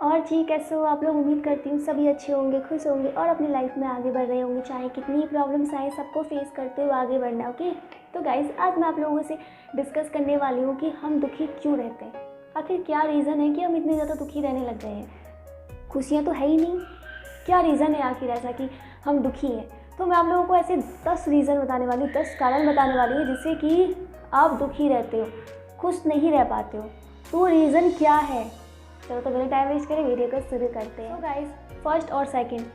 और जी, कैसे हो आप लोग? उम्मीद करती हूँ सभी अच्छे होंगे, खुश होंगे और अपनी लाइफ में आगे बढ़ रहे होंगे। चाहे कितनी प्रॉब्लम्स आए, सबको फेस करते हुए आगे बढ़ना। ओके, तो गाइज़, आज मैं आप लोगों से डिस्कस करने वाली हूँ कि हम दुखी क्यों रहते हैं। आखिर क्या रीज़न है कि हम इतने ज़्यादा दुखी रहने लग गए हैं? खुशियाँ तो है ही नहीं। क्या रीज़न है आखिर ऐसा कि हम दुखी हैं? तो मैं आप लोगों को ऐसे 10 रीज़न बताने वाली हूँ, 10 कारण बताने वाली हूँ जिससे कि आप दुखी रहते हो, खुश नहीं रह पाते हो। तो वो रीज़न क्या है? चलो, तो बिना टाइम वेस्ट करें वीडियो को शुरू करते हैं। तो गाइस, फर्स्ट और सेकंड,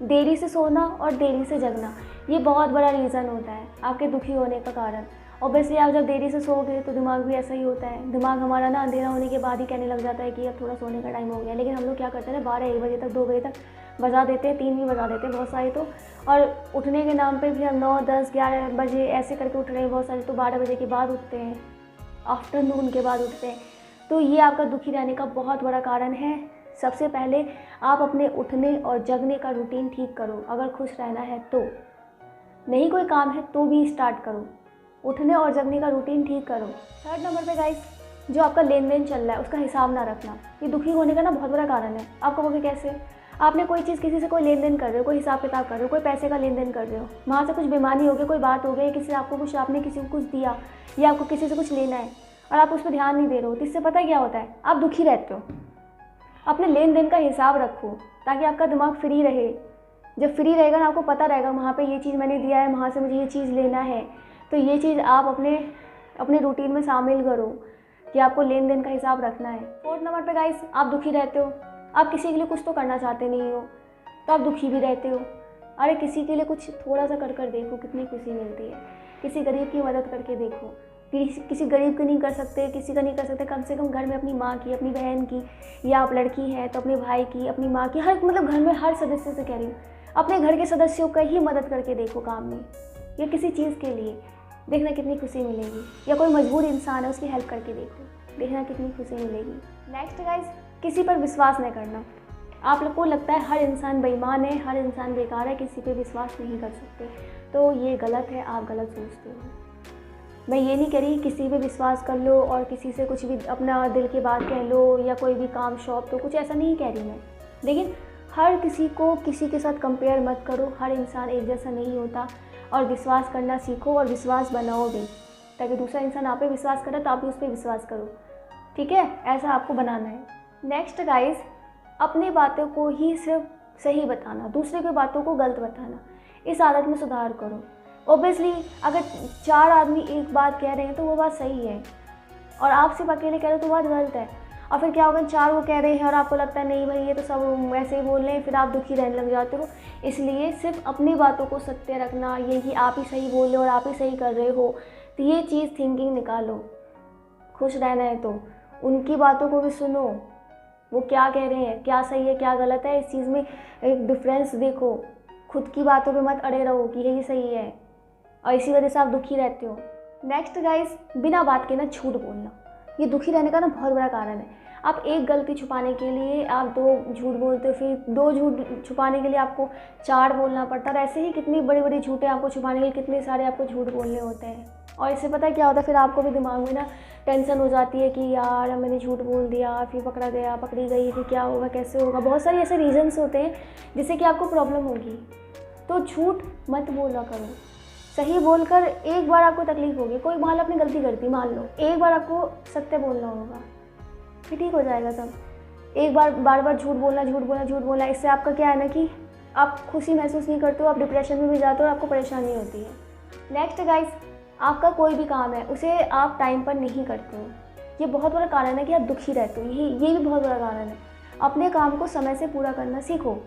देरी से सोना और देरी से जगना, ये बहुत बड़ा रीज़न होता है आपके दुखी होने का कारण। ऑब्वियसली आप जब देरी से सोओगे तो दिमाग भी ऐसा ही होता है। दिमाग हमारा ना अंधेरा होने के बाद ही कहने लग जाता है कि अब थोड़ा सोने का टाइम हो गया, लेकिन हम लोग क्या करते हैं ना, 12-1 बजे तक, 2 बजे तक बजा देते हैं, 3 भी बजा देते हैं बहुत सारे तो। और उठने के नाम पे भी हम 9-10-11 बजे ऐसे करके उठ रहे हैं बहुत सारे, तो 12 बजे के बाद उठते हैं, आफ्टरनून के बाद उठते हैं। तो ये आपका दुखी रहने का बहुत बड़ा कारण है। सबसे पहले आप अपने उठने और जगने का रूटीन ठीक करो। अगर खुश रहना है तो, नहीं कोई काम है तो भी स्टार्ट करो, उठने और जगने का रूटीन ठीक करो। थर्ड नंबर पे गाइस, जो आपका लेन देन चल रहा है उसका हिसाब ना रखना, ये दुखी होने का ना बहुत बड़ा कारण है। आप कहोगे कैसे? आपने कोई चीज़, किसी से कोई लेन देन कर रहे हो, कोई हिसाब किताब कर रहे हो, कोई पैसे का लेन देन कर रहे हो, वहाँ से कुछ बेईमानी हो गई, कोई बात हो गई, किसी ने आपको कुछ, आपने किसी को कुछ दिया या आपको किसी से कुछ लेना है और आप उस पर ध्यान नहीं दे रहे हो, तो इससे पता क्या होता है, आप दुखी रहते हो। अपने लेन देन का हिसाब रखो ताकि आपका दिमाग फ्री रहे। जब फ्री रहेगा ना, आपको पता रहेगा वहाँ पे ये चीज़ मैंने दिया है, वहाँ से मुझे ये चीज़ लेना है, तो ये चीज़ आप अपने अपने रूटीन में शामिल करो कि आपको लेन देन का हिसाब रखना है। फोर्थ नंबर पे गाइस, आप दुखी रहते हो, आप किसी के लिए कुछ तो करना चाहते नहीं हो, तो आप दुखी भी रहते हो। अरे किसी के लिए कुछ थोड़ा सा कर देखो, कितनी खुशी मिलती है। किसी गरीब की मदद करके देखो, किसी गरीब की नहीं कर सकते, किसी का नहीं कर सकते, कम से कम घर में अपनी माँ की, अपनी बहन की, या आप लड़की है तो अपने भाई की, अपनी माँ की, हर मतलब घर में हर सदस्य से कह रही हूँ, अपने घर के सदस्यों का ही मदद करके देखो काम में या किसी चीज़ के लिए, देखना कितनी खुशी मिलेगी। या कोई मजबूर इंसान है, उसकी हेल्प करके देखो, देखना कितनी खुशी मिलेगी। नेक्स्ट गाइस, किसी पर विश्वास नहीं करना। आप लोग को लगता है हर इंसान बेईमान है, हर इंसान बेकार है, किसी पे विश्वास नहीं कर सकते, तो ये गलत है, आप गलत सोचते हो। मैं ये नहीं कह रही किसी पे विश्वास कर लो और किसी से कुछ भी अपना दिल की बात कह लो या कोई भी काम शौक, तो कुछ ऐसा नहीं कह रही मैं, लेकिन हर किसी को किसी के साथ कंपेयर मत करो। हर इंसान एक जैसा नहीं होता, और विश्वास करना सीखो और विश्वास बनाओ भी, ताकि दूसरा इंसान आप पे विश्वास करे तो आप भी उस पर विश्वास करो। ठीक है, ऐसा आपको बनाना है। नेक्स्ट गाइस, अपनी बातों को ही सिर्फ सही बताना, दूसरे की बातों को गलत बताना, इस आदत में सुधार करो। ऑब्वियसली अगर 4 आदमी एक बात कह रहे हैं तो वो बात सही है, और आप सिर्फ अकेले कह रहे हो तो बात गलत है। और फिर क्या होगा, 4 वो कह रहे हैं और आपको लगता है नहीं भाई ये तो सब वैसे ही बोल रहे हैं, फिर आप दुखी रहने लग जाते हो। इसलिए सिर्फ अपनी बातों को सत्य रखना, ये कि आप ही सही बोल रहे हो और आप ही सही कर रहे हो, तो ये चीज़ थिंकिंग निकालो। खुश रहना है तो उनकी बातों को भी सुनो, वो क्या कह रहे हैं, क्या सही है क्या गलत है, इस चीज़ में एक डिफरेंस देखो। खुद की बातों पे मत अड़े रहो कि यही सही है, और इसी वजह से आप दुखी रहते हो। नेक्स्ट गाइस, बिना बात के ना झूठ बोलना, ये दुखी रहने का ना बहुत बड़ा कारण है। आप एक गलती छुपाने के लिए आप 2 झूठ बोलते हो, फिर 2 झूठ छुपाने के लिए आपको 4 बोलना पड़ता है। ऐसे ही कितनी बड़ी बड़ी झूठें आपको छुपाने के लिए कितने सारे आपको झूठ बोलने होते हैं, और इससे पता है क्या होता है, फिर आपको भी दिमाग में ना टेंशन हो जाती है कि यार मैंने झूठ बोल दिया, फिर पकड़ा गया, पकड़ी गई, फिर क्या होगा, कैसे होगा। बहुत सारे ऐसे रीजंस होते हैं जिससे कि आपको प्रॉब्लम होगी। तो झूठ मत बोला करो, सही बोलकर एक बार आपको तकलीफ होगी, कोई मान लो अपनी गलती करती, मान लो एक बार आपको सत्य बोलना होगा, फिर ठीक हो जाएगा सब। एक बार बार बार झूठ बोलना, झूठ बोलना, झूठ बोलना, इससे आपका क्या है ना कि आप खुशी महसूस नहीं करते हो, आप डिप्रेशन में भी जाते हो और आपको परेशानी होती है। नेक्स्ट गाइस, आपका कोई भी काम है उसे आप टाइम पर नहीं करते हो, ये बहुत बड़ा कारण है कि आप दुखी रहते हो। ये भी बहुत बड़ा कारण है। अपने काम को समय से पूरा करना सीखो।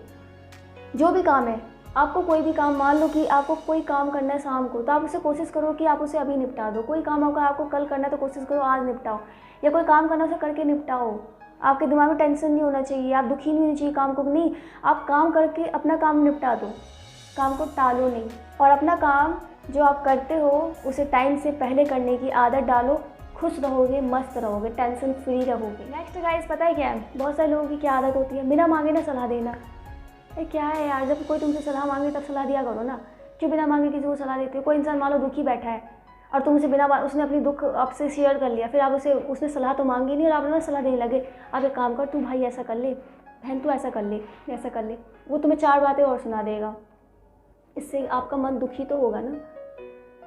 जो भी काम है, आपको कोई भी काम, मान लो कि आपको कोई काम करना है शाम को, तो आप उसे कोशिश करो कि आप उसे अभी निपटा दो। कोई काम होगा आपको कल करना है तो कोशिश करो आज निपटाओ, या कोई काम करना उसे करके निपटाओ। आपके दिमाग में टेंशन नहीं होना चाहिए, आप दुखी नहीं होनी चाहिए काम को, नहीं, आप काम करके अपना काम निपटा दो, काम को टालो नहीं। और अपना काम जो आप करते हो उसे टाइम से पहले करने की आदत डालो, खुश रहोगे, मस्त रहोगे, टेंशन फ्री रहोगे। नेक्स्ट गाइस, पता है क्या है, बहुत सारे लोगों की क्या आदत होती है, बिना मांगे ना सलाह देना। अरे क्या है यार, जब कोई तुमसे सलाह मांगे तब सलाह दिया करो ना, क्यों बिना मांगे किसी को सलाह देते हो। कोई इंसान मान लो दुखी बैठा है, और तुम उसे उसने अपनी दुख आपसे शेयर कर लिया, फिर आप उसने सलाह तो मांगी नहीं और आप ना सलाह देने लगे। आप एक काम कर, तू भाई ऐसा कर ले, बहन तू ऐसा कर ले, ऐसा कर ले, वो तुम्हें 4 बातें और सुना देगा। इससे आपका मन दुखी तो होगा ना।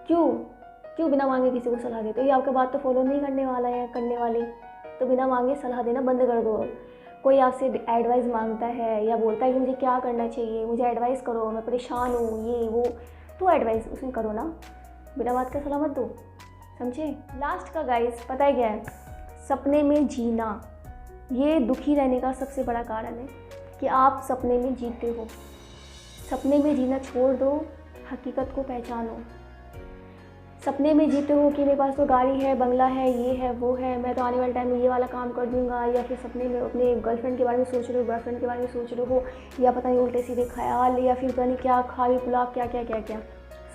क्यों बिना मांगे किसी को सलाह देते हो? ये आपका बात तो फॉलो नहीं करने वाला है, करने वाले, तो बिना मांगे सलाह देना बंद कर दो। कोई आपसे एडवाइस मांगता है या बोलता है कि मुझे क्या करना चाहिए, मुझे एडवाइस करो, मैं परेशान हूँ, ये वो, तो एडवाइस उसमें करो ना, बिना बात का सलाह मत दो, समझे। लास्ट का गाइस पता है क्या है? सपने में जीना। ये दुखी रहने का सबसे बड़ा कारण है कि आप सपने में जीते हो। सपने में जीना छोड़ दो, हकीकत को पहचानो। सपने में जीते हो कि मेरे पास तो गाड़ी है, बंगला है, ये है, वो है, मैं तो आने वाले टाइम में ये वाला काम कर दूंगा, या फिर सपने में अपने गर्लफ्रेंड के बारे में सोच रहे हो, बॉयफ्रेंड के बारे में सोच रहे हो, या पता नहीं उल्टे सीधे ख्याल, या फिर पता नहीं क्या खाई पुला, क्या क्या क्या क्या।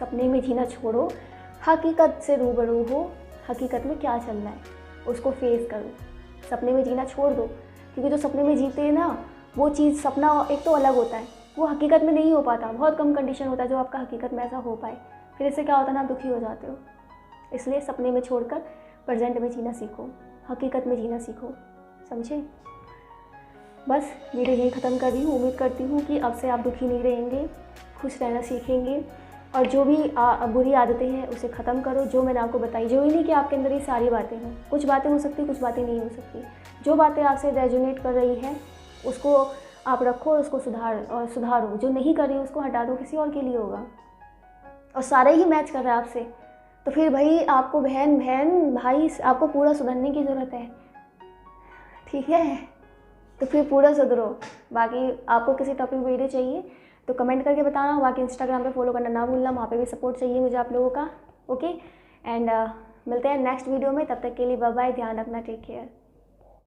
सपने में जीना छोड़ो, हकीकत से रूबरू हो, हकीकत में क्या चल रहा है उसको फेस करो। सपने में जीना छोड़ दो, क्योंकि जो सपने में जीते हैं ना, वो चीज़, सपना एक तो अलग होता है, वो हकीकत में नहीं हो पाता। बहुत कम कंडीशन होता है जो आपका हकीकत में ऐसा हो पाए। फिर इससे क्या होता है ना, दुखी हो जाते हो। इसलिए सपने में छोड़कर प्रेजेंट में जीना सीखो, हकीकत में जीना सीखो, समझे। बस वीडियो यही ख़त्म कर रही हूँ। उम्मीद करती हूँ कि अब से आप दुखी नहीं रहेंगे, खुश रहना सीखेंगे, और जो भी बुरी आदतें हैं उसे ख़त्म करो। जो मैंने आपको बताई, जो ही नहीं कि आपके अंदर ये सारी बातें हैं, कुछ बातें हो सकती, कुछ बातें नहीं हो सकती। जो बातें आपसे रेजोनेट कर रही है उसको आप रखो और उसको सुधारो। जो नहीं कर रही उसको हटा दो, किसी और के लिए होगा। और सारे ही मैच कर रहा है आपसे, तो फिर भाई आपको बहन भाई आपको पूरा सुधरने की ज़रूरत है, ठीक है। तो फिर पूरा सुधरो। बाकी आपको किसी टॉपिक वीडियो चाहिए तो कमेंट करके बताना। बाकी इंस्टाग्राम पे फॉलो करना ना भूलना, वहाँ पे भी सपोर्ट चाहिए मुझे आप लोगों का। ओके, एंड मिलते हैं नेक्स्ट वीडियो में। तब तक के लिए बाय बाय, ध्यान रखना, टेक केयर।